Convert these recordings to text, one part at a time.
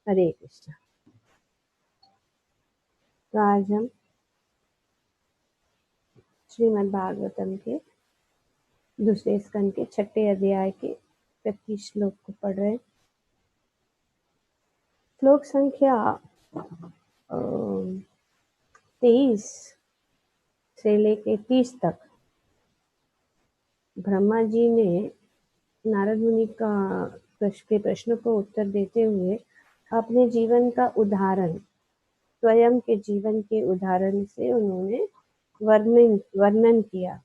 हरे कृष्णा। तो आज हम श्रीमद् भागवतम के दूसरे स्कंद के 6ठे अध्याय के 25 श्लोक को पढ़ रहे हैं। श्लोक संख्या 23 से लेके 30 तक ब्रह्मा जी ने नारद मुनि का प्रश्न को उत्तर देते हुए अपने जीवन का उदाहरण, स्वयं के जीवन के उदाहरण से उन्होंने वर्णन किया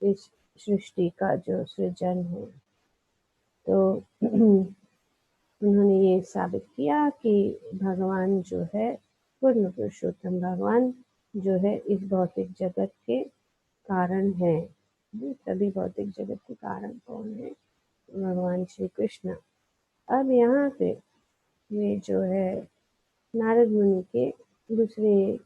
इस सृष्टि का जो सृजन है। तो उन्होंने ये साबित किया कि भगवान जो है, पूर्ण पुरुषोत्तम भगवान जो है, इस भौतिक जगत के कारण है। सभी भौतिक जगत के कारण कौन है? भगवान श्री कृष्ण। अब यहाँ पे ये जो है नारद मुनि के दूसरे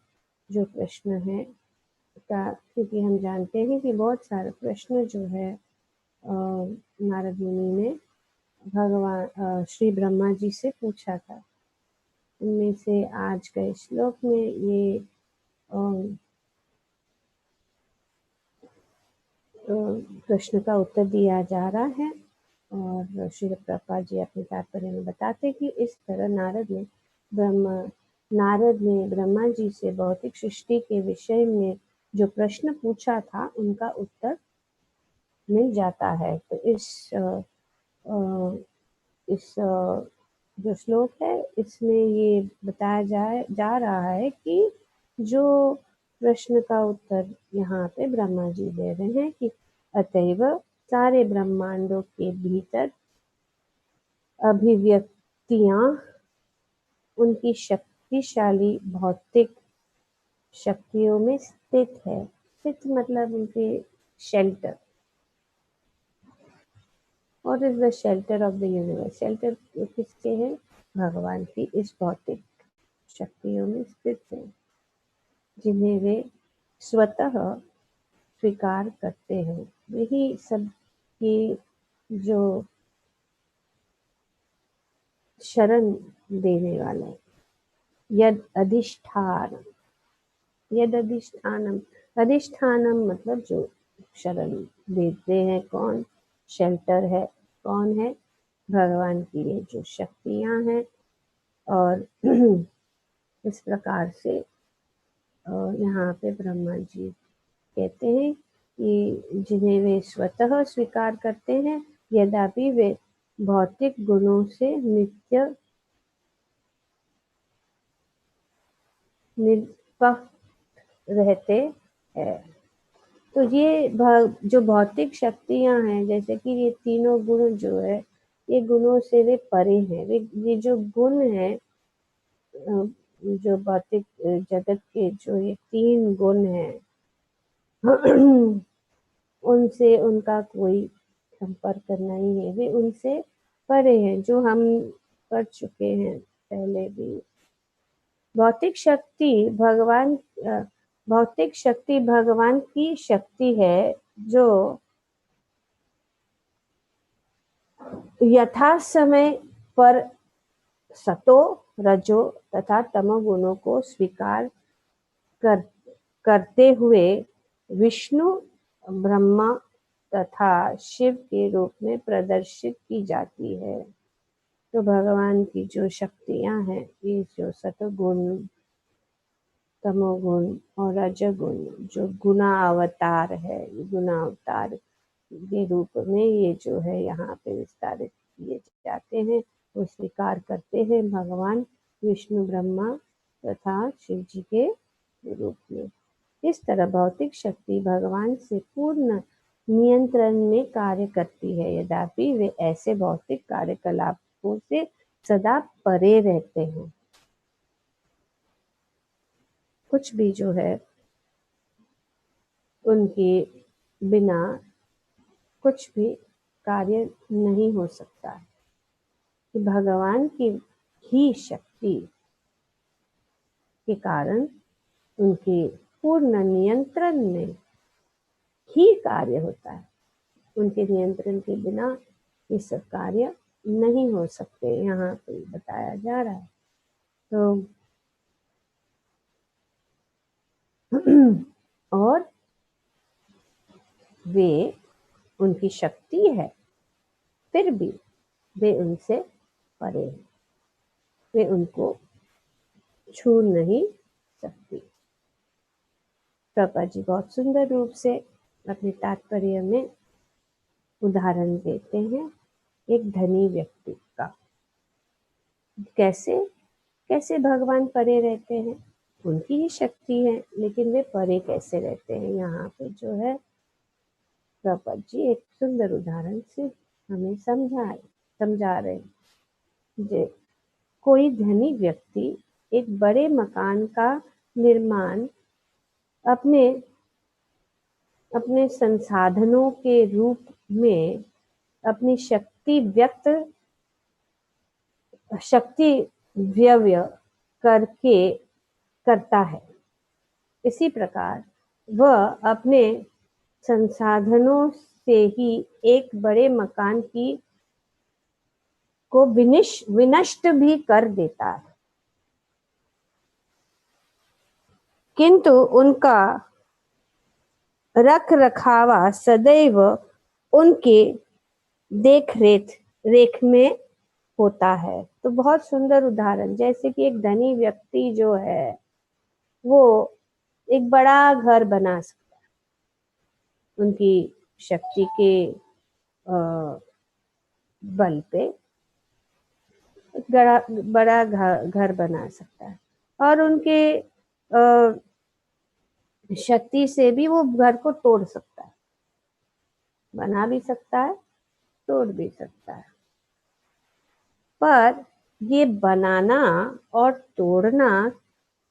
जो प्रश्न है का, क्योंकि हम जानते हैं कि बहुत सारे प्रश्न जो है नारद मुनि ने भगवान श्री ब्रह्मा जी से पूछा था। उनमें से आज के श्लोक में ये प्रश्न का उत्तर दिया जा रहा है। और श्री प्रभुपाद जी अपने तात्पर्य में बताते कि इस तरह नारद ने ब्रह्मा जी से भौतिक सृष्टि के विषय में जो प्रश्न पूछा था उनका उत्तर मिल जाता है। तो इस जो श्लोक है इसमें ये बताया जा रहा है कि जो प्रश्न का उत्तर यहाँ पे ब्रह्मा जी दे रहे हैं कि अतएव सारे ब्रह्मांडों के भीतर अभिव्यक्तियां उनकी शक्तिशाली भौतिक शक्तियों में स्थित है। स्थित मतलब उनके shelter. What is the shelter of the universe? Shelter किसके है? भगवान की इस भौतिक शक्तियों में स्थित है, जिन्हें वे स्वतः स्वीकार करते हैं। वही सब की जो शरण देने वाला है। यद अधिष्ठानम मतलब जो शरण देते हैं। कौन? शेल्टर है। कौन है? भगवान की ये जो शक्तियां हैं। और इस प्रकार से यहाँ पे ब्रह्मा जी कहते हैं कि जिन्हें वे स्वतः स्वीकार करते हैं, यद्यपि वे भौतिक गुणों से निष्पक्ष रहते हैं। तो ये जो भौतिक शक्तियां हैं, जैसे कि ये तीनों गुण जो है, ये गुणों से वे परे हैं। ये जो गुण है, जो भौतिक जगत के जो ये 3 गुण हैं, उनसे उनका कोई संपर्क नहीं है। वे उनसे परे हैं, जो हम पढ़ चुके हैं पहले भी। भौतिक शक्ति भगवान की शक्ति है, जो यथा समय पर सतो, रजो तथा तमो गुणों को स्वीकार करते हुए विष्णु, ब्रह्मा तथा शिव के रूप में प्रदर्शित की जाती है। तो भगवान की जो शक्तियां हैं, ये जो सतोगुण, तमोगुण और रजोगुण, जो गुना अवतार है, गुना अवतार के रूप में ये जो है यहाँ पे विस्तारित किए जाते हैं, वो स्वीकार करते हैं भगवान विष्णु, ब्रह्मा तथा शिव जी के रूप में। इस तरह भौतिक शक्ति भगवान से पूर्ण नियंत्रण में कार्य करती है, यद्यपि वे ऐसे भौतिक कार्यकलापों से सदा परे रहते हैं। कुछ भी जो है उनके बिना कुछ भी कार्य नहीं हो सकता है। कि भगवान की ही शक्ति के कारण उनके पूर्ण नियंत्रण में ही कार्य होता है। उनके नियंत्रण के बिना ये सब कार्य नहीं हो सकते, यहाँ पे बताया जा रहा है। तो और वे, उनकी शक्ति है, फिर भी वे उनसे परे हैं, वे उनको छू नहीं सकती। प्रभुपाद जी बहुत सुंदर रूप से अपने तात्पर्य में उदाहरण देते हैं एक धनी व्यक्ति का। कैसे कैसे भगवान परे रहते हैं, उनकी ही शक्ति है, लेकिन वे परे कैसे रहते हैं। यहाँ पे जो है प्रभुपाद जी एक सुंदर उदाहरण से हमें समझा रहे हैं। जे कोई धनी व्यक्ति एक बड़े मकान का निर्माण अपने अपने संसाधनों के रूप में अपनी शक्ति व्यय करके करता है। इसी प्रकार वह अपने संसाधनों से ही एक बड़े मकान को विनष्ट भी कर देता है, किंतु उनका रख रखावा सदैव उनके देख रेख में होता है। तो बहुत सुंदर उदाहरण, जैसे कि एक धनी व्यक्ति जो है वो एक बड़ा घर बना सकता है, उनकी शक्ति के बल पे बड़ा घर बना सकता है, और उनके शक्ति से भी वो घर को तोड़ सकता है, बना भी सकता है, तोड़ भी सकता है। पर ये बनाना और तोड़ना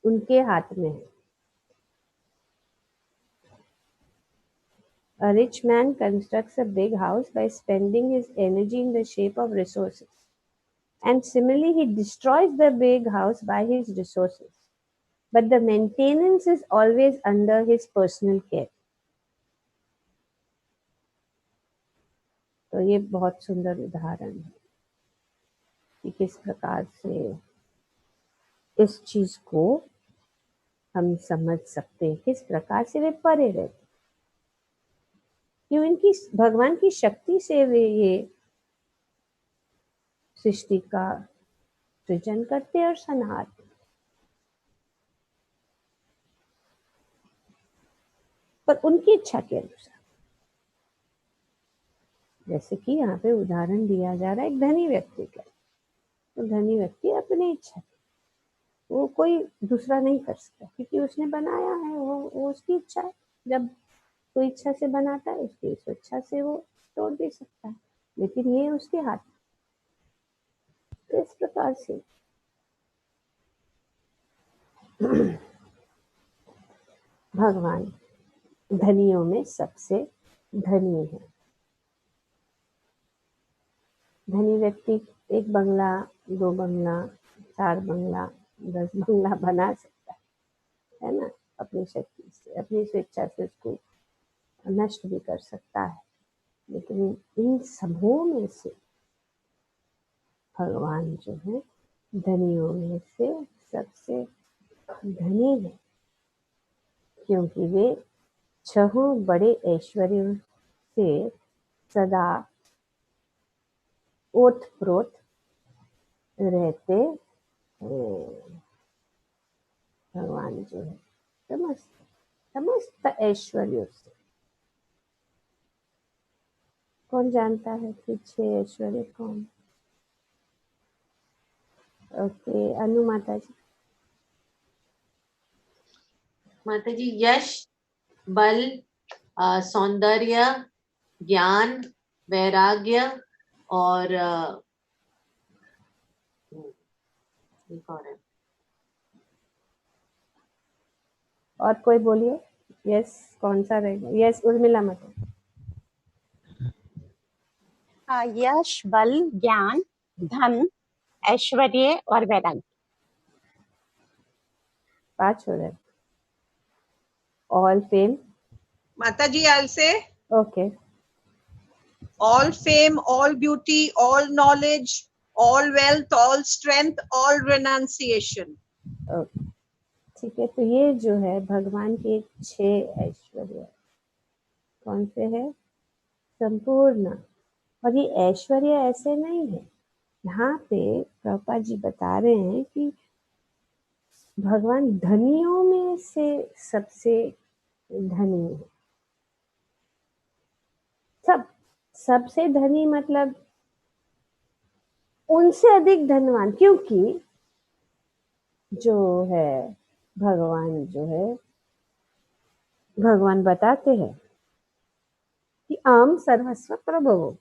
उनके हाथ में है। A rich man constructs a big house by spending his energy in the shape of resources. And similarly, he destroys the big house by his resources. But the maintenance is always under his personal care. तो ये बहुत सुंदर उदाहरण है कि किस प्रकार से इस चीज को हम समझ सकते हैं, किस प्रकार से वे परे रहते, क्यों इनकी भगवान की शक्ति से वे ये सृष्टि का सृजन करते और संहारते। पर उनकी इच्छा के अनुसार, जैसे कि यहाँ पे उदाहरण दिया जा रहा है एक धनी व्यक्ति का। तो धनी व्यक्ति अपनी इच्छा, वो कोई दूसरा नहीं कर सकता, क्योंकि उसने बनाया है, वो उसकी इच्छा है। जब कोई इच्छा से बनाता है, उसकी इच्छा से वो तोड़ भी सकता है, लेकिन ये उसके हाथ। तो इस प्रकार से भगवान धनियों में सबसे धनी है। धनी व्यक्ति एक बंगला, 2 बंगला, 4 बंगला, 10 बंगला बना सकता है ना, अपनी शक्ति से, अपनी स्वेच्छा से उसको नष्ट भी कर सकता है। लेकिन इन सबों में से भगवान जो है धनियों में से सबसे धनी है, क्योंकि वे 6 बड़े ऐश्वर्यों से सदा ओतप्रोत रहते हैं। भगवान जो है समस्त ऐश्वर्यों से, कौन जानता है कि 6 ऐश्वर्य कौन? ओके, अनु माता जी। माता जी, यश, बल, सौंदर्य, ज्ञान, वैराग्य और और कोई बोलिए, यस कौन सा रहेगा? यस उर्मिला माता। यश, बल, ज्ञान, धन, ऐश्वर्य और वैराग्य। 5 हो रहे। ऑल फेम माता जी, I'll say okay. all fame, all beauty, all knowledge, all wealth, all strength, all renunciation. ठीक है, तो ये जो है भगवान के 6 ऐश्वर्य कौन से है? संपूर्ण। और ये ऐश्वर्य ऐसे नहीं है, यहाँ पे प्रभुपाद जी बता रहे हैं कि भगवान धनियों में से सबसे धनी है। सबसे धनी मतलब उनसे अधिक धनवान, क्योंकि जो है भगवान बताते हैं कि आम सर्वस्व प्रभवो,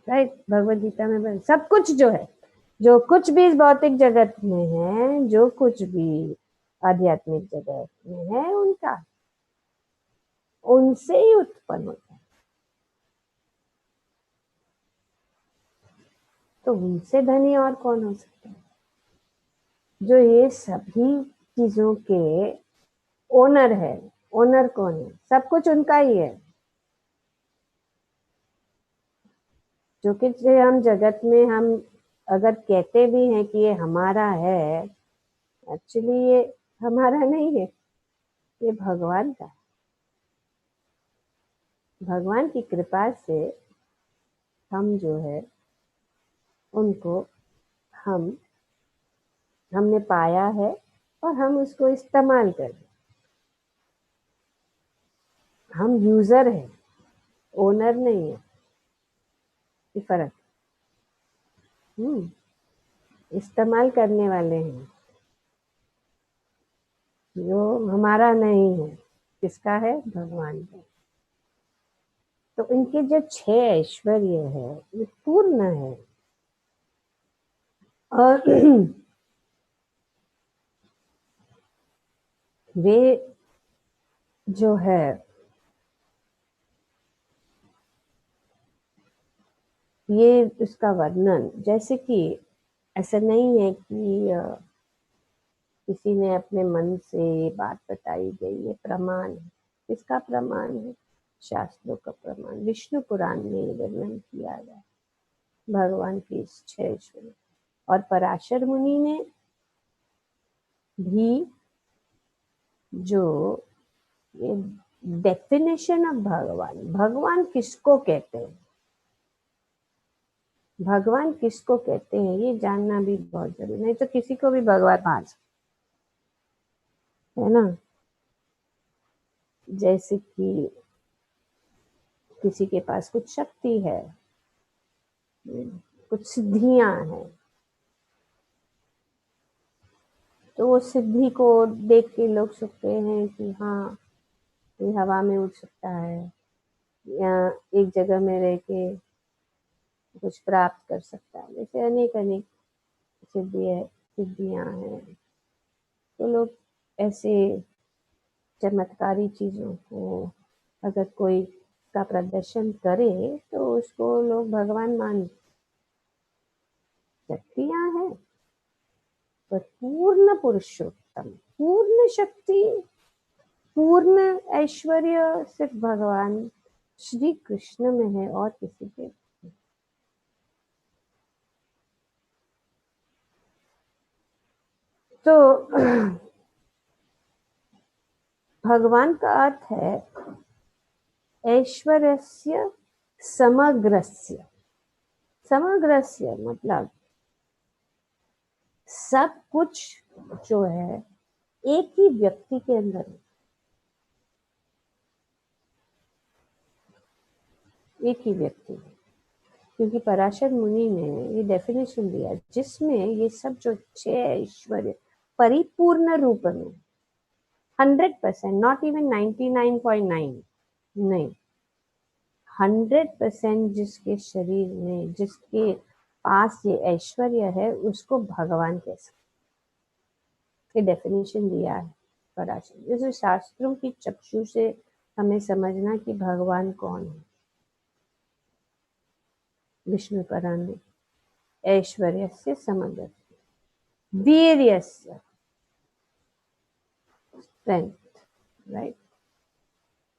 राइट। भगवद गीता में सब कुछ जो है, जो कुछ भी इस भौतिक जगत में है, जो कुछ भी आध्यात्मिक जगत में है, उनसे ही उत्पन्न होता है। तो उनसे धनी और कौन हो सकता है? जो ये सभी चीजों के ओनर है। ओनर कौन है? सब कुछ उनका ही है। जो कि हम जगत में हम अगर कहते भी हैं कि ये हमारा है, एक्चुअली ये हमारा नहीं है, ये भगवान का है। भगवान की कृपा से हम जो है उनको हमने पाया है और हम उसको इस्तेमाल कर रहे। हम यूजर है, ओनर नहीं है। ये फर्क, इस्तेमाल करने वाले हैं, जो हमारा नहीं है। किसका है? भगवान का। तो इनके जो 6 ऐश्वर्य है ये पूर्ण है। और वे जो है ये उसका वर्णन, जैसे कि ऐसा नहीं है कि किसी ने अपने मन से ये बात बताई गई, ये प्रमाण है। किसका प्रमाण है? शास्त्रों का प्रमाण। विष्णु पुराण में ये वर्णन किया गया भगवान की इस 6 ऐश्वर्य। और पराशर मुनि ने भी जो ये डेफिनेशन ऑफ भगवान किसको कहते हैं, भगवान किसको कहते हैं, ये जानना भी बहुत जरूरी। नहीं तो किसी को भी भगवान मान सकते है ना। जैसे कि किसी के पास कुछ शक्ति है, कुछ सिद्धियां हैं, तो वो सिद्धि को देख के लोग सोचते हैं कि हाँ, ये हवा में उड़ सकता है या एक जगह में रह के कुछ प्राप्त कर सकता है। जैसे अनेक सिद्धियां हैं। तो लोग ऐसे चमत्कारी चीजों को अगर कोई का प्रदर्शन करे तो उसको लोग भगवान मान। शक्तियां हैं पर पूर्ण पुरुषोत्तम, पूर्ण शक्ति, पूर्ण ऐश्वर्य सिर्फ भगवान श्री कृष्ण में है और किसी के। तो भगवान का अर्थ है ऐश्वर्यस्य समग्रस्य। समग्रस्य मतलब सब कुछ जो है एक ही व्यक्ति के अंदर है। एक ही व्यक्ति है, क्योंकि पराशर मुनि ने ये डेफिनेशन दिया जिसमें ये सब जो 6 ऐश्वर्य परिपूर्ण रूप में 100%, नॉट इवन 99.9, नहीं, 100% जिसके शरीर में, जिसके पास ये ऐश्वर्य है, उसको भगवान कह सकते। ये डेफिनेशन दिया है पराशर। जैसे शास्त्रों की चक्षु से हमें समझना कि भगवान कौन है। विष्णु पुराण में ऐश्वर्यस्य समग्र, वीर्यस्य स्ट्रेंथ, राइट।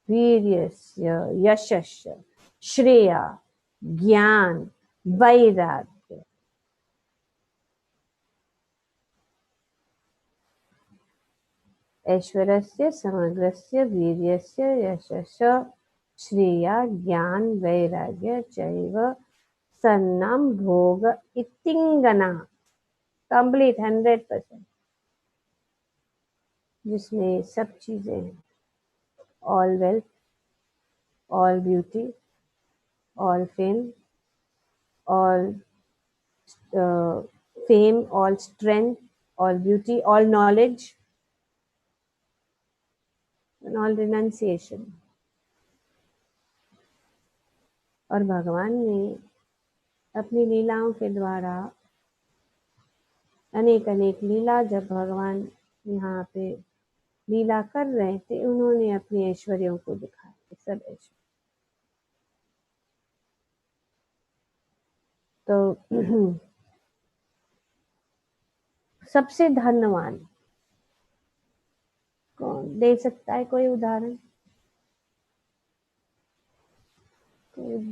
वीर्यस्य, यशस्य, श्रेया, ज्ञान, वैराग्य। ऐश्वर्यस्य, समग्रस्य, वीर्यस्य, यशस्य, श्रेया, ज्ञान, वैराग्य चैव सन्नाम भोग इतिंगना। कंप्लीट 100%, जिसमें सब चीजें हैं। All wealth, all beauty, all fame, all fame, all strength, all beauty, all knowledge and all renunciation. और भगवान ने अपनी लीलाओं के द्वारा अनेक अनेक लीला, जब भगवान यहाँ पे लीला कर रहे थे, उन्होंने अपने ऐश्वर्यों को दिखाया। सब ऐश्वर्य तो सबसे धनवान कौन दे सकता है? कोई उदाहरण?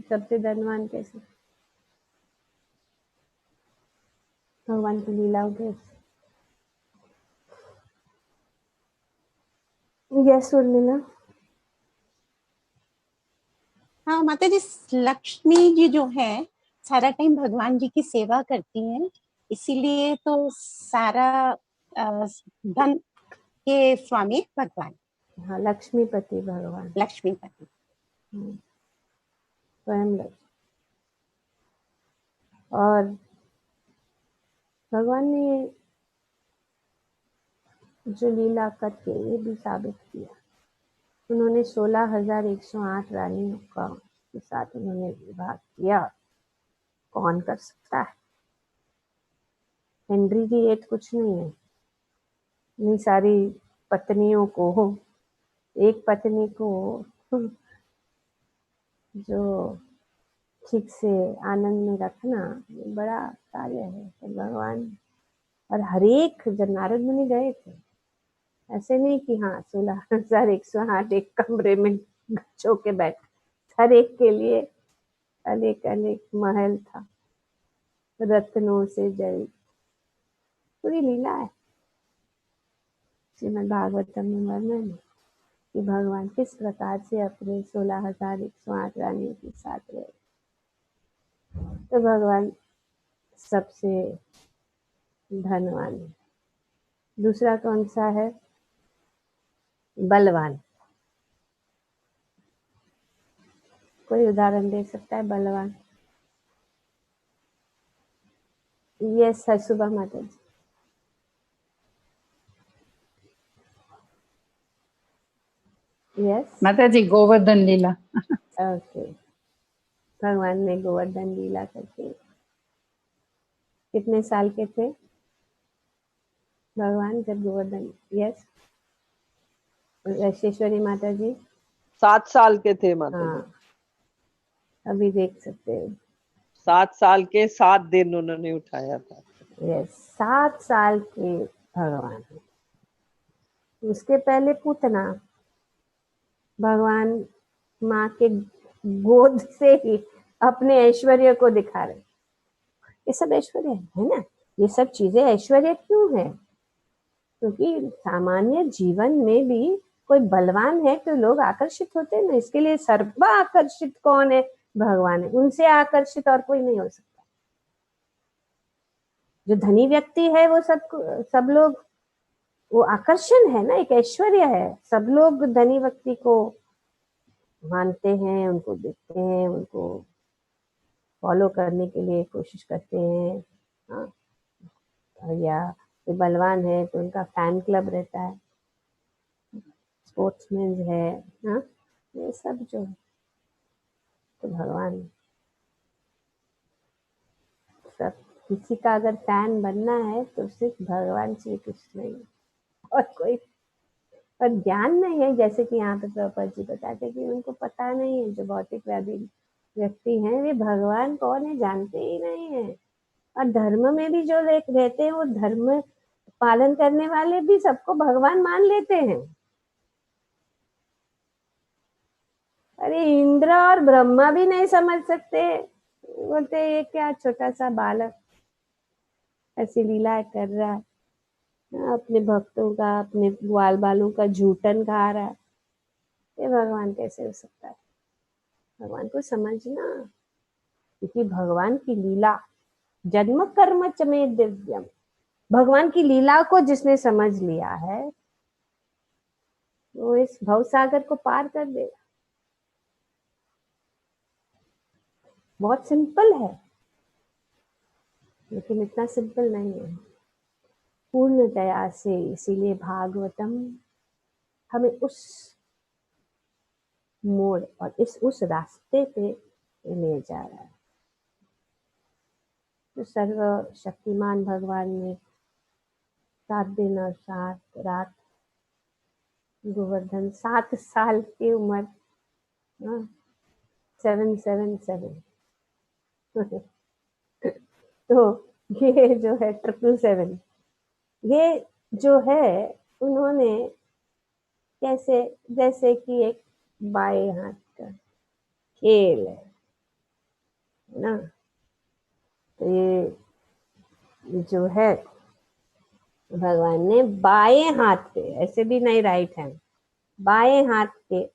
सबसे धनवान कैसे? भगवान की लीलाओं के। यस उर्मिला। हाँ माता जी, लक्ष्मी जी जो है सारा टाइम भगवान जी की सेवा करती हैं, इसीलिए तो सारा धन के स्वामी भगवान। हाँ, लक्ष्मीपति भगवान, लक्ष्मीपति। स्वयं लक्ष्मी। और भगवान ने जो लीला करके ये भी साबित किया, उन्होंने 16,108 रानियों का के साथ उन्होंने विवाह किया। कौन कर सकता है? हेनरी की एट कुछ नहीं है। इतनी सारी पत्नियों को, एक पत्नी को जो ठीक से आनंद में रखना, ये बड़ा कार्य है। तो भगवान, और हर एक, जब नारद मुनि गए थे, ऐसे नहीं कि हाँ 16,108 एक कमरे में गच्चों के बैठ, हर एक के लिए अनेक अनेक महल था, रत्नों से जड़ी पूरी लीला है। श्रीमद् भागवतम में वर्णन है कि भगवान किस प्रकार से अपने 16,108 रानियों के साथ रहे। तो भगवान सबसे धनवान है। दूसरा कौन सा है? बलवान। कोई उदाहरण दे सकता है? बलवान। यस है सुबह माता जी। यस माता जी, गोवर्धन लीला। ओके। भगवान ने गोवर्धन लीला करके कितने साल के थे भगवान जब गोवर्धन? यस यशेश्वरी माता जी। 7 साल के थे माता जी। हाँ, अभी देख सकते हैं। 7 साल के 7 दिन उन्होंने उठाया था। यस, 7 साल के भगवान। उसके पहले पूतना, भगवान माँ के गोद से ही अपने ऐश्वर्य को दिखा रहे। ये सब ऐश्वर्य है ना। ये सब चीजें ऐश्वर्य क्यों है? क्योंकि सामान्य जीवन में भी कोई बलवान है तो लोग आकर्षित होते हैं ना। इसके लिए सर्व आकर्षित कौन है? भगवान है। उनसे आकर्षित और कोई नहीं हो सकता। जो धनी व्यक्ति है वो सब लोग, वो आकर्षण है ना, एक ऐश्वर्य है। सब लोग धनी व्यक्ति को मानते हैं, उनको देखते हैं, उनको फॉलो करने के लिए कोशिश करते हैं। हाँ, या कोई बलवान है तो उनका फैन क्लब रहता है, स्पोर्ट्समैन है। हाँ, ये सब जो है तो भगवान सब। किसी का अगर फैन बनना है तो सिर्फ भगवान श्री कृष्ण ही, और कोई और ज्ञान नहीं है। जैसे कि यहाँ पे प्रभुपाद जी बताते कि उनको पता नहीं है, जो भौतिकवादी व्यक्ति हैं वे भगवान कौन है जानते ही नहीं है। और धर्म में भी जो रहते हैं वो धर्म पालन करने वाले भी सबको भगवान मान लेते हैं। अरे इंद्र और ब्रह्मा भी नहीं समझ सकते, बोलते ये क्या छोटा सा बालक ऐसी लीला कर रहा है, अपने भक्तों का, अपने ग्वाल बालों का झूठन खा रहा है, ये भगवान कैसे हो सकता है? भगवान को समझना, क्योंकि भगवान की लीला जन्म कर्म च मे दिव्यम, भगवान की लीला को जिसने समझ लिया है वो इस भवसागर को पार कर देगा। बहुत सिंपल है, लेकिन इतना सिंपल नहीं है पूर्ण दया से। इसीलिए भागवतम हमें उस मोड़ और उस रास्ते पे ले जा रहा है। तो सर्वशक्तिमान भगवान ने 7 दिन और 7 रात गोवर्धन 7 साल की उम्र, 777 तो ये जो है 777, ये जो है उन्होंने कैसे, जैसे कि एक बाएं हाथ का खेल है ना, तो ये जो है भगवान ने बाएं हाथ पे, ऐसे भी नहीं राइट हैंड, बाएं हाथ के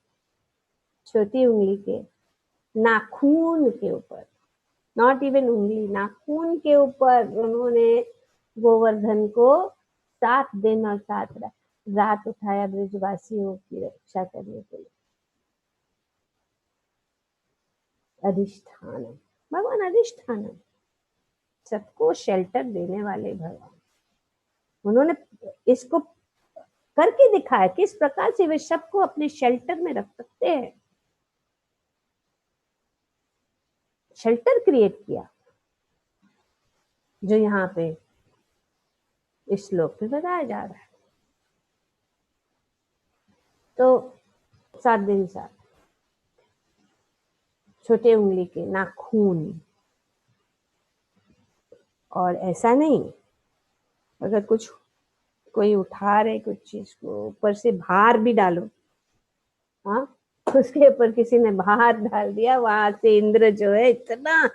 छोटी उंगली के नाखून के ऊपर, नॉट इवन उंगली, नाखून के ऊपर उन्होंने गोवर्धन को 7 दिन और 7 रात उठाया ब्रजवासियों की रक्षा करने के लिए। अधिष्ठान, भगवान अधिष्ठान, सबको शेल्टर देने वाले भगवान, उन्होंने इसको करके दिखाया किस प्रकार से वे सबको अपने शेल्टर में रख सकते हैं। शेल्टर क्रिएट किया, जो यहाँ पे इस श्लोक में बताया जा रहा है। तो 7 दिन 7 छोटे उंगली के नाखून, और ऐसा नहीं अगर कुछ कोई उठा रहे कुछ चीज को, ऊपर से भार भी डालो, हाँ, उसके ऊपर किसी ने भार डाल दिया, वहां से इंद्र जो है इतना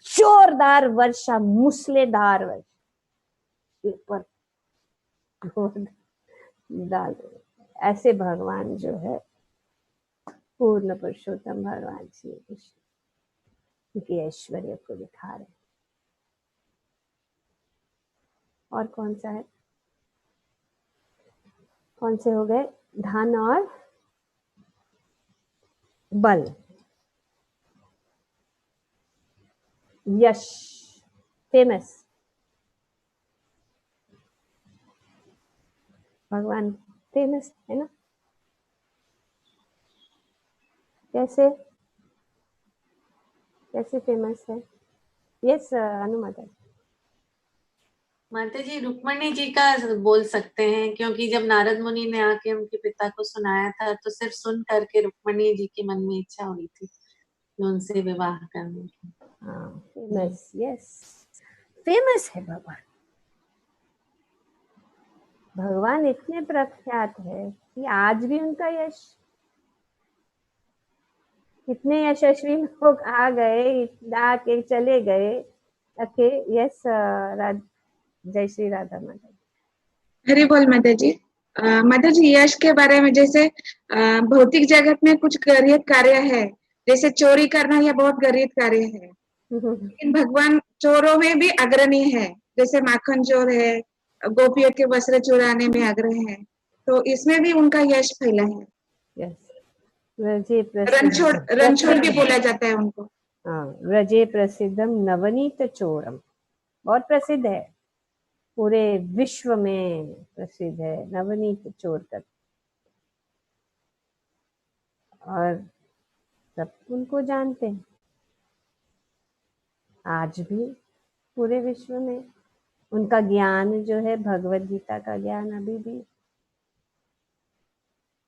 जोरदार वर्षा, मूसलेधार वर्षा ऊपर डाल दे। ऐसे भगवान जो है पूर्ण पुरुषोत्तम भगवान श्री कृष्ण उनके ऐश्वर्य को दिखा रहे। और कौन सा है, कौन से हो गए? धन और बल, यश, फेमस, भगवान फेमस है ना। कैसे कैसे फेमस है? यस अनुमाता माता जी रुक्मणी जी का बोल सकते हैं, क्योंकि जब नारद मुनि ने आके उनके पिता को सुनाया था तो सिर्फ सुन करके रुक्मणी जी के मन में इच्छा हुई थी कि उनसे विवाह करने की। हाँ फेमस, यस फेमस है भगवान। भगवान इतने प्रख्यात है कि आज भी उनका यश, कितने यशस्वी लोग आ गए, आके चले गए। ओके यस जय श्री राधा माता। हरि बोल माता जी। माता जी यश के बारे में, जैसे भौतिक जगत में कुछ गरीब कार्य है, जैसे चोरी करना यह बहुत गरीब कार्य है, लेकिन भगवान चोरों में भी अग्रणी है, जैसे माखन चोर है, गोपियों के वस्त्र चुराने में अग्रणी है, तो इसमें भी उनका यश फैला है। यस व्रजे रणछोड़ भी बोला जाता है उनको। हाँ व्रजे प्रसिद्धम नवनीत चोरम, बहुत प्रसिद्ध है, पूरे विश्व में प्रसिद्ध है नवनीत चोर तक, और सब उनको जानते हैं आज भी पूरे विश्व में। उनका ज्ञान जो है, भगवत गीता का ज्ञान अभी भी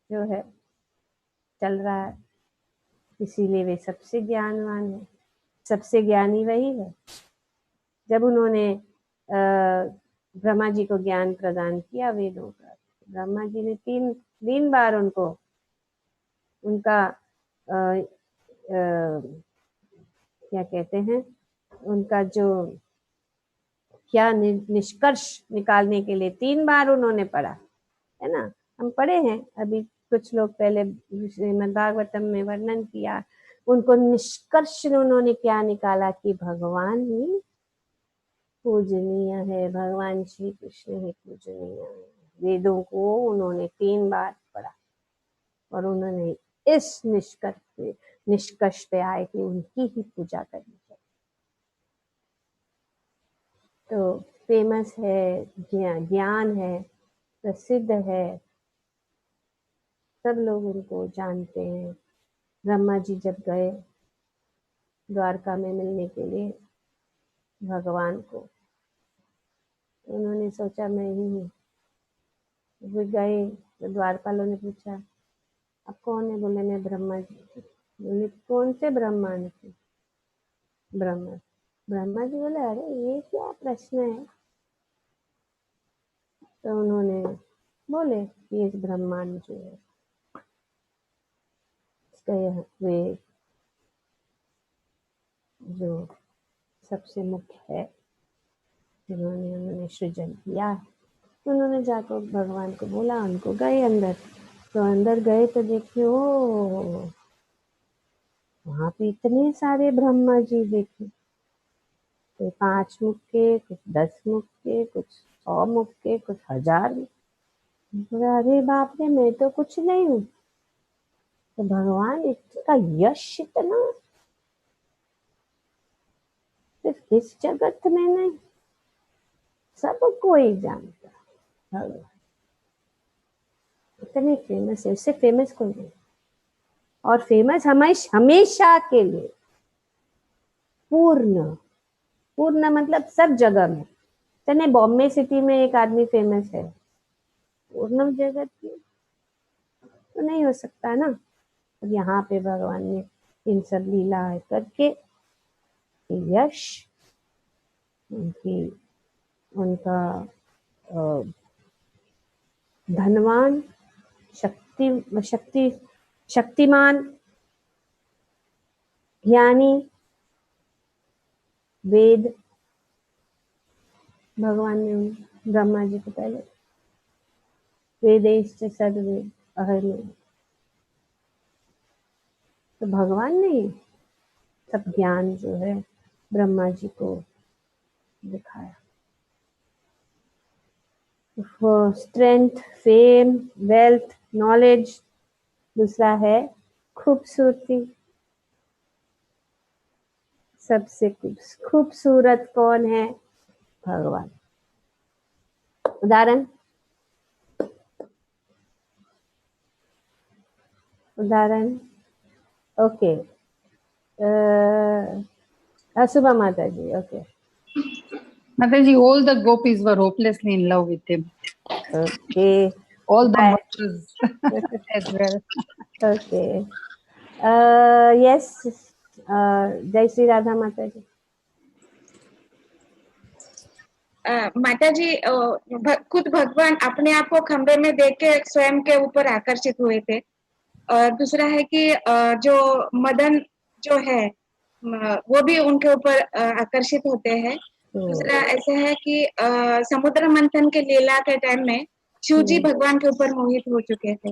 जो है चल रहा है, इसीलिए वे सबसे ज्ञानवान है, सबसे ज्ञानी वही है। जब उन्होंने ब्रह्मा जी को ज्ञान प्रदान किया वेदों का, ब्रह्मा जी ने 3 बार उनको उनका अ, अ, क्या कहते हैं, उनका जो क्या निष्कर्ष निकालने के लिए 3 बार उन्होंने पढ़ा, है ना। हम पढ़े हैं अभी, कुछ लोग पहले श्रीमद् भागवतम में वर्णन किया, उनको निष्कर्ष उन्होंने क्या निकाला कि भगवान ही पूजनीय है, भगवान श्री कृष्ण ही पूजनीय है। वेदों को उन्होंने 3 बार पढ़ा और उन्होंने इस निष्कर्ष पे आए कि उनकी ही पूजा करनी चाहिए। तो फेमस है, ज्ञान है, प्रसिद्ध है, सब लोग उनको जानते हैं। ब्रह्मा जी जब गए द्वारका में मिलने के लिए भगवान को, तो उन्होंने सोचा मैं ही हूँ। वो गए तो द्वारपालों ने पूछा आप कौन है? बोले मैं ब्रह्मा जी। बोले कौन से ब्रह्मा ने? ब्रह्मा। ब्रह्मा जी बोले अरे ये क्या प्रश्न है? तो उन्होंने बोले कि इस ब्रह्मांड जो है इसका यह वे जो सबसे मुख्य है जिन्होंने उन्होंने सृजन किया है। उन्होंने जाकर भगवान को बोला, उनको गए अंदर, तो अंदर गए तो देखिए ओ वहां पे इतने सारे ब्रह्मा जी देखे, कोई 5 मुख के, कुछ 10 मुख के, कुछ 100 मुख के, कुछ 1000 मुख। अरे बाप रे, मैं तो कुछ नहीं हूँ। तो भगवान इसका यश इतना सिर्फ इस जगत में नहीं, सब कोई जानता भगवान इतने फेमस है, उससे फेमस कोई नहीं। और फेमस हमेशा के लिए, पूर्ण मतलब सब जगह में। चने बॉम्बे सिटी में एक आदमी फेमस है, पूर्ण जगत की तो नहीं हो सकता ना। और यहाँ पे भगवान ने इन सब लीला करके यश उनका धनवान, शक्तिमान, ज्ञानी, वेद, भगवान ने ब्रह्मा जी को पहले वेदेश्च सद्वेद अहर्निशः, तो भगवान ने सब ज्ञान जो है ब्रह्मा जी को दिखाया। Strength, fame, wealth, knowledge. दूसरा है खूबसूरती। सबसे खूबसूरत कौन है? भगवान। उदाहरण ओके, सुबह माता जी। Okay Mataji, all the gopis were hopelessly in love with him. Okay, All the mothers as well. Okay, yes, जय श्री राधा माता जी। माता जी खुद भगवान अपने आप को खंबे में देख के स्वयं के ऊपर आकर्षित हुए थे। और दूसरा है कि जो मदन जो है वो भी उनके ऊपर आकर्षित होते हैं। दूसरा ऐसा है कि समुद्र मंथन के लीला के टाइम में शिव जी भगवान के ऊपर मोहित हो चुके थे।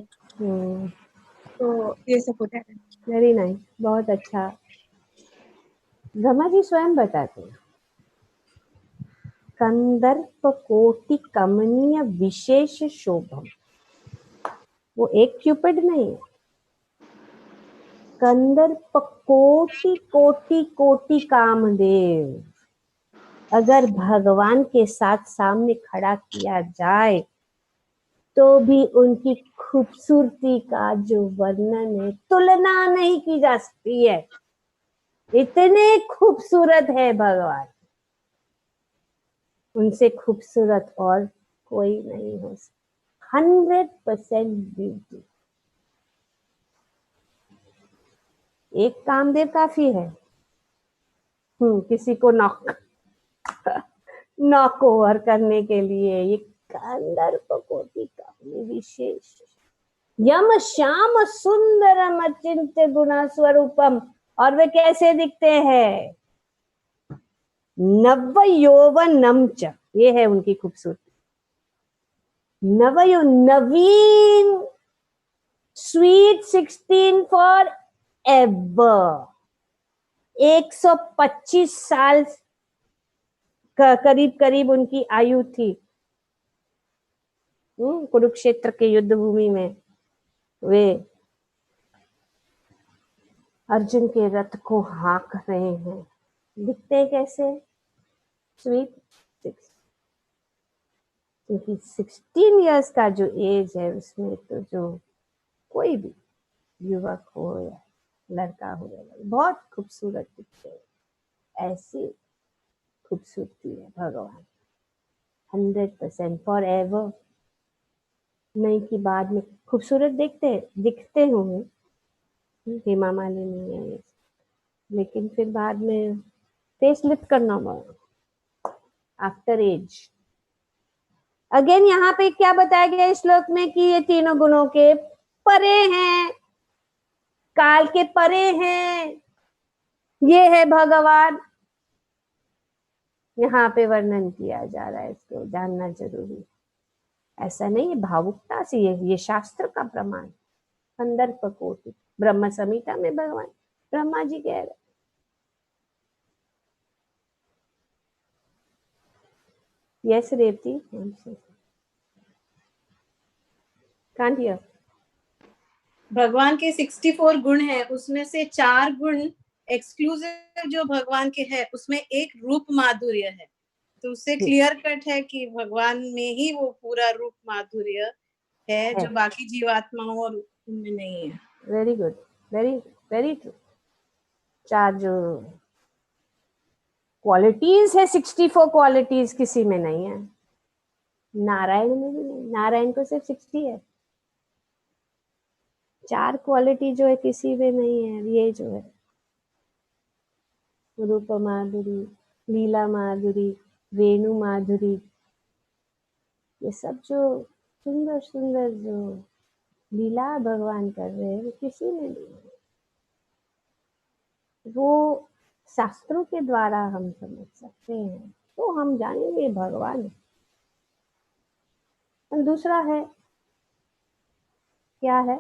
तो ये सब उदाहरण। वेरी नाइस, बहुत अच्छा। ब्रह्मा जी स्वयं बताते हैं, कंदर्प कोटि कमनीय विशेष शोभम। वो एक क्यूपिड नहीं है, कंदर्प कोटि कोटि कोटि कामदेव। अगर भगवान के साथ सामने खड़ा किया जाए तो भी उनकी खूबसूरती का जो वर्णन है तुलना नहीं की जा सकती है। इतने खूबसूरत है भगवान, उनसे खूबसूरत और कोई नहीं हो सकता। 100% ब्यूटी। एक कामदेव काफी है किसी को नॉक ओवर करने के लिए। ये कंदर्प कोटि का विशेष यम श्याम सुंदरम अचिंत्य गुण स्वरूपम, और वे कैसे दिखते हैं? नव यौवनम च, ये है उनकी खूबसूरती। नवीन, स्वीट 16 फॉर एवर। 125 साल करीब करीब उनकी आयु थी। कुरुक्षेत्र के युद्ध भूमि में वे अर्जुन के रथ को हाँक रहे हैं। दिखते कैसे? स्वीट 6, क्योंकि 16 इयर्स का जो एज है उसमें तो जो कोई भी युवक हो या लड़का हो या बहुत खूबसूरत दिखते हैं। ऐसी खूबसूरती है भगवान। 100% फॉर एवर, नहीं कि बाद में खूबसूरत दिखते होंगे, हेमा मालिनी है, लेकिन फिर बाद में फेस लिफ्ट करना पड़ा आफ्टर एज। अगेन यहाँ पे क्या बताया गया इस श्लोक में कि ये तीनों गुणों के परे हैं, काल के परे हैं, ये है भगवान। यहाँ पे वर्णन किया जा रहा है, इसको जानना जरूरी है। ऐसा नहीं है भावुकता से, ये शास्त्र का प्रमाण। संदर्भ कोटि ब्रह्म संहिता में भगवान ब्रह्मा जी कह रहे। Yes Revati, can't hear. भगवान के 64 गुण हैं, उसमें से 4 गुण एक्सक्लूसिव जो भगवान के हैं, उसमें एक रूप माधुर्य है। तो उससे क्लियर कट है कि भगवान में ही वो पूरा रूप माधुर्य है जो बाकी जीवात्माओं और उनमें नहीं है। Very good, very very true. 4 जो क्वालिटीज है, 64 क्वालिटीज किसी में नहीं है। नारायण में भी नहीं, नारायण को सिर्फ 60 है। 4 क्वालिटी जो है किसी में नहीं है। ये जो है रूप माधुरी, लीला माधुरी, वेणु माधुरी, ये सब जो सुंदर सुंदर जो लीला भगवान कर रहे हैं वो किसी में नहीं है। वो शास्त्रों के द्वारा हम समझ सकते हैं, तो हम जानेंगे भगवान। और दूसरा है, क्या है?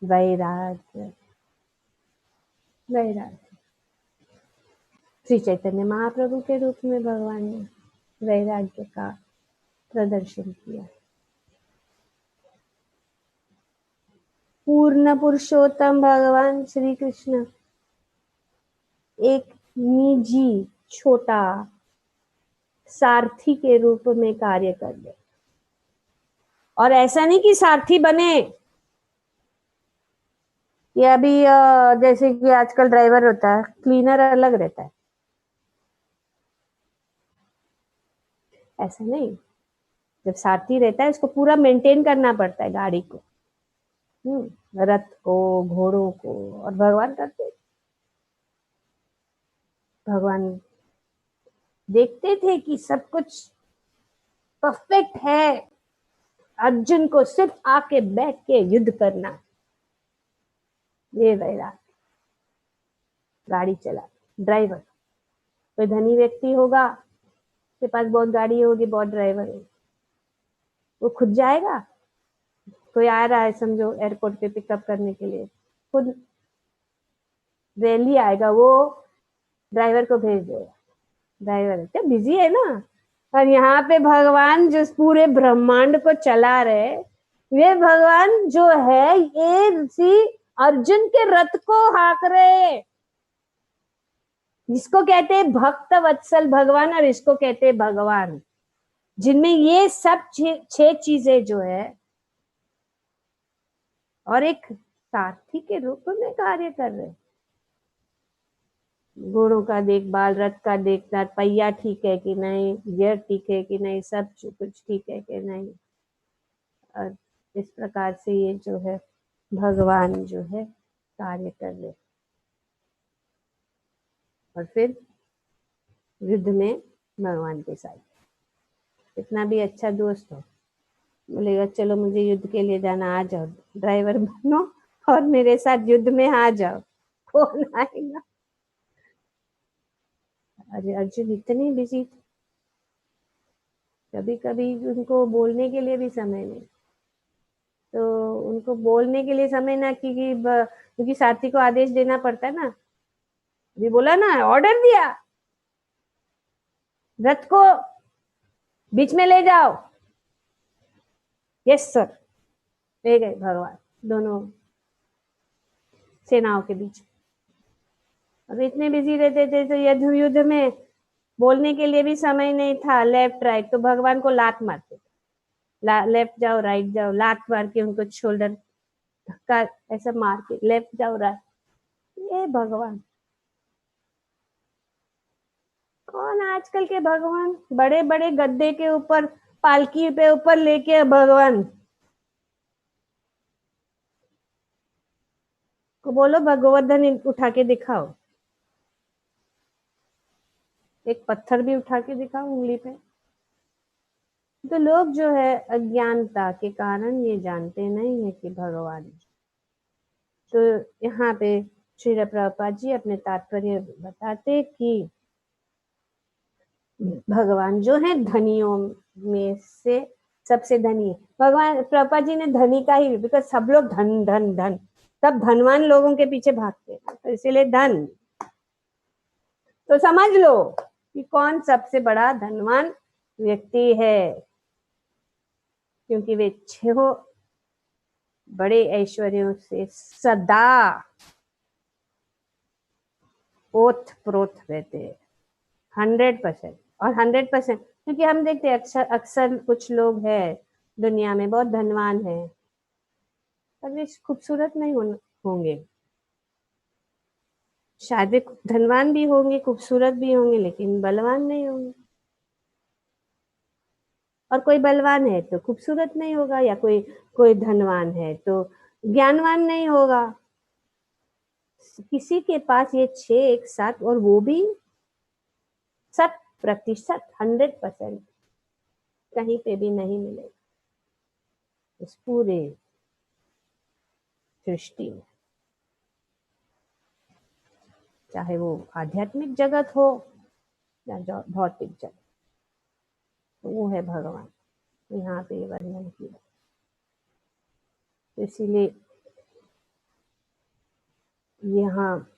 वैराग्य। वैराग्य श्री चैतन्य महाप्रभु के रूप में भगवान ने वैराग्य का प्रदर्शन किया। पूर्ण पुरुषोत्तम भगवान श्री कृष्ण एक निजी छोटा सारथी के रूप में कार्य कर गए। और ऐसा नहीं कि सारथी बने कि अभी जैसे कि आजकल ड्राइवर होता है, क्लीनर अलग रहता है, ऐसा नहीं। जब सारथी रहता है उसको पूरा मेंटेन करना पड़ता है गाड़ी को, रथ को, घोड़ों को, और भगवान करते। भगवान देखते थे कि सब कुछ परफेक्ट है, अर्जुन को सिर्फ आके बैठ के युद्ध करना, ये वैराग्य। गाड़ी चला ड्राइवर, कोई धनी व्यक्ति होगा, उसके पास बहुत गाड़ी होगी, बहुत ड्राइवर होगी, वो खुद जाएगा। कोई आ रहा है समझो एयरपोर्ट पे पिकअप करने के लिए, खुद रैली आएगा, वो ड्राइवर को भेज देगा। ड्राइवर क्या बिजी है ना। और यहाँ पे भगवान जो पूरे ब्रह्मांड को चला रहे, वे भगवान जो है ये ऋषि अर्जुन के रथ को हाँक रहे, जिसको कहते हैं भक्त वत्सल भगवान, और इसको कहते हैं भगवान, जिनमें ये सब 6 चीजें जो है, और एक सारथी के रूप में कार्य कर रहे। घोड़ों का देखभाल, रथ का देखभाल, पहिया ठीक है कि नहीं, गियर ठीक है कि नहीं, सब कुछ ठीक है कि नहीं। और इस प्रकार से ये जो है भगवान जो है कार्य कर रहे। और फिर युद्ध में भगवान के साथ, कितना भी अच्छा दोस्त हो, बोलेगा चलो मुझे युद्ध के लिए जाना, आ जाओ ड्राइवर बनो और मेरे साथ युद्ध में आ जाओ। कौन आएगा? अरे अर्जुन इतने बिजी थे, कभी कभी उनको बोलने के लिए भी समय नहीं। तो उनको बोलने के लिए समय ना, क्योंकि साथी को आदेश देना पड़ता है ना। अभी बोला ना, ऑर्डर दिया रथ को बीच में ले जाओ, यस सर, ले गए भगवान दोनों सेनाओं के बीच। अब इतने बिजी रहते थे तो युद्ध में बोलने के लिए भी समय नहीं था, लेफ्ट राइट। तो भगवान को लात मारते, लेफ्ट जाओ राइट जाओ, लात मार के उनको शोल्डर धक्का ऐसा मार के लेफ्ट जाओ राइट। ये भगवान कौन? आजकल के भगवान बड़े बड़े गद्दे के ऊपर, पालकी पे ऊपर लेके भगवान को बोलो भगवत उठा के दिखाओ, एक पत्थर भी उठा के दिखाओ उंगली पे। तो लोग जो है अज्ञानता के कारण ये जानते नहीं है कि भगवान। तो यहाँ पे श्री प्रभुपाद जी अपने तात्पर्य बताते कि भगवान जो है धनियों में से सबसे धनी है। भगवान प्रभुपाद जी ने धनी का ही, बिकॉज सब लोग धन धन धन, सब धनवान लोगों के पीछे भागते हैं, तो इसीलिए धन। तो समझ लो कि कौन सबसे बड़ा धनवान व्यक्ति है, क्योंकि वे 6 बड़े ऐश्वर्यों से सदा ओत प्रोत रहते हैं, 100%। और 100%, क्योंकि हम देखते हैं अक्सर कुछ लोग हैं दुनिया में बहुत धनवान है, पर वे खूबसूरत नहीं होंगे। शायद वे धनवान भी होंगे, खूबसूरत भी होंगे, लेकिन बलवान नहीं होंगे। और कोई बलवान है तो खूबसूरत नहीं होगा, या कोई धनवान है तो ज्ञानवान नहीं होगा। किसी के पास ये 6 एक साथ, और वो भी 100%, 100% कहीं पे भी नहीं मिलेगा इस पूरे सृष्टि में, चाहे वो आध्यात्मिक जगत हो या भौतिक जगत। तो वो है भगवान, यहाँ पे वर्णन किया। तो इसीलिए यहाँ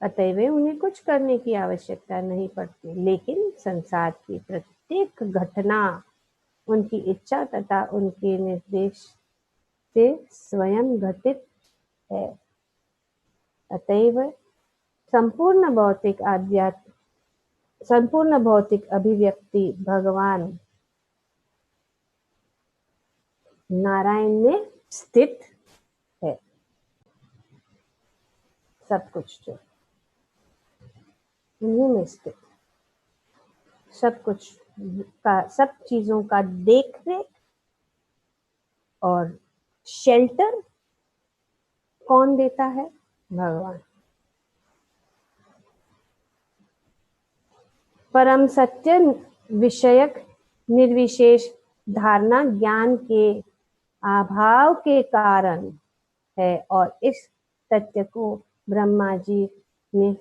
अतएव उन्हें कुछ करने की आवश्यकता नहीं पड़ती, लेकिन संसार की प्रत्येक घटना उनकी इच्छा तथा उनके निर्देश से स्वयं घटित है। अतएव संपूर्ण भौतिक अभिव्यक्ति भगवान नारायण में स्थित है। सब कुछ जो उन्हीं में स्थित, सब कुछ का, सब चीजों का देख रेख और शेल्टर कौन देता है? भगवान। परम सत्य विषयक निर्विशेष धारणा ज्ञान के अभाव के कारण है, और इस तथ्य को ब्रह्मा जी ने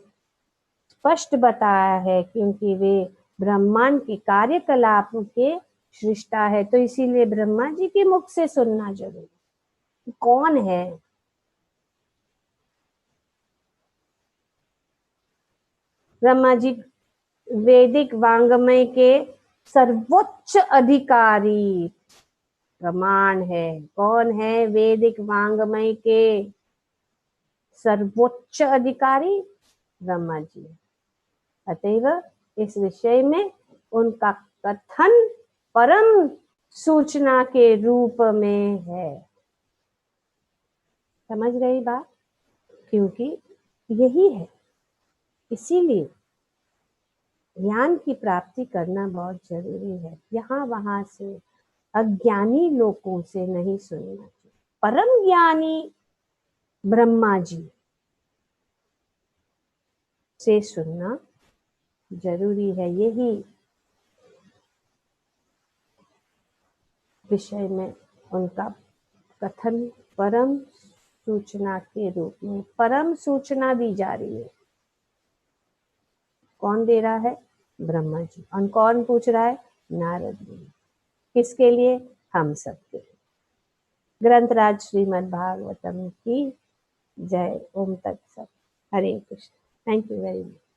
स्पष्ट बताया है, क्योंकि वे ब्रह्मांड के कार्यकलाप के सृष्टा है। तो इसीलिए ब्रह्मा जी के मुख से सुनना जरूरी। कौन है? ब्रह्मा जी वैदिक वांग्मय के सर्वोच्च अधिकारी प्रमाण है। कौन है वैदिक वांग्मय के सर्वोच्च अधिकारी? ब्रह्मा जी। अतएव इस विषय में उनका कथन परम सूचना के रूप में है। समझ गई बात? क्योंकि यही है, इसीलिए ज्ञान की प्राप्ति करना बहुत जरूरी है। यहाँ वहां से अज्ञानी लोगों से नहीं सुनना चाहिए, परम ज्ञानी ब्रह्मा जी से सुनना जरूरी है। यही विषय में उनका कथन परम सूचना के रूप में परम सूचना दी जा रही है। कौन दे रहा है? ब्रह्मा जी। और कौन पूछ रहा है? नारद मुनि। किसके लिए? हम सबके लिए। ग्रंथराज श्रीमद् भागवतम की जय। ओम तत्सत। हरे Krishna. Thank you very much.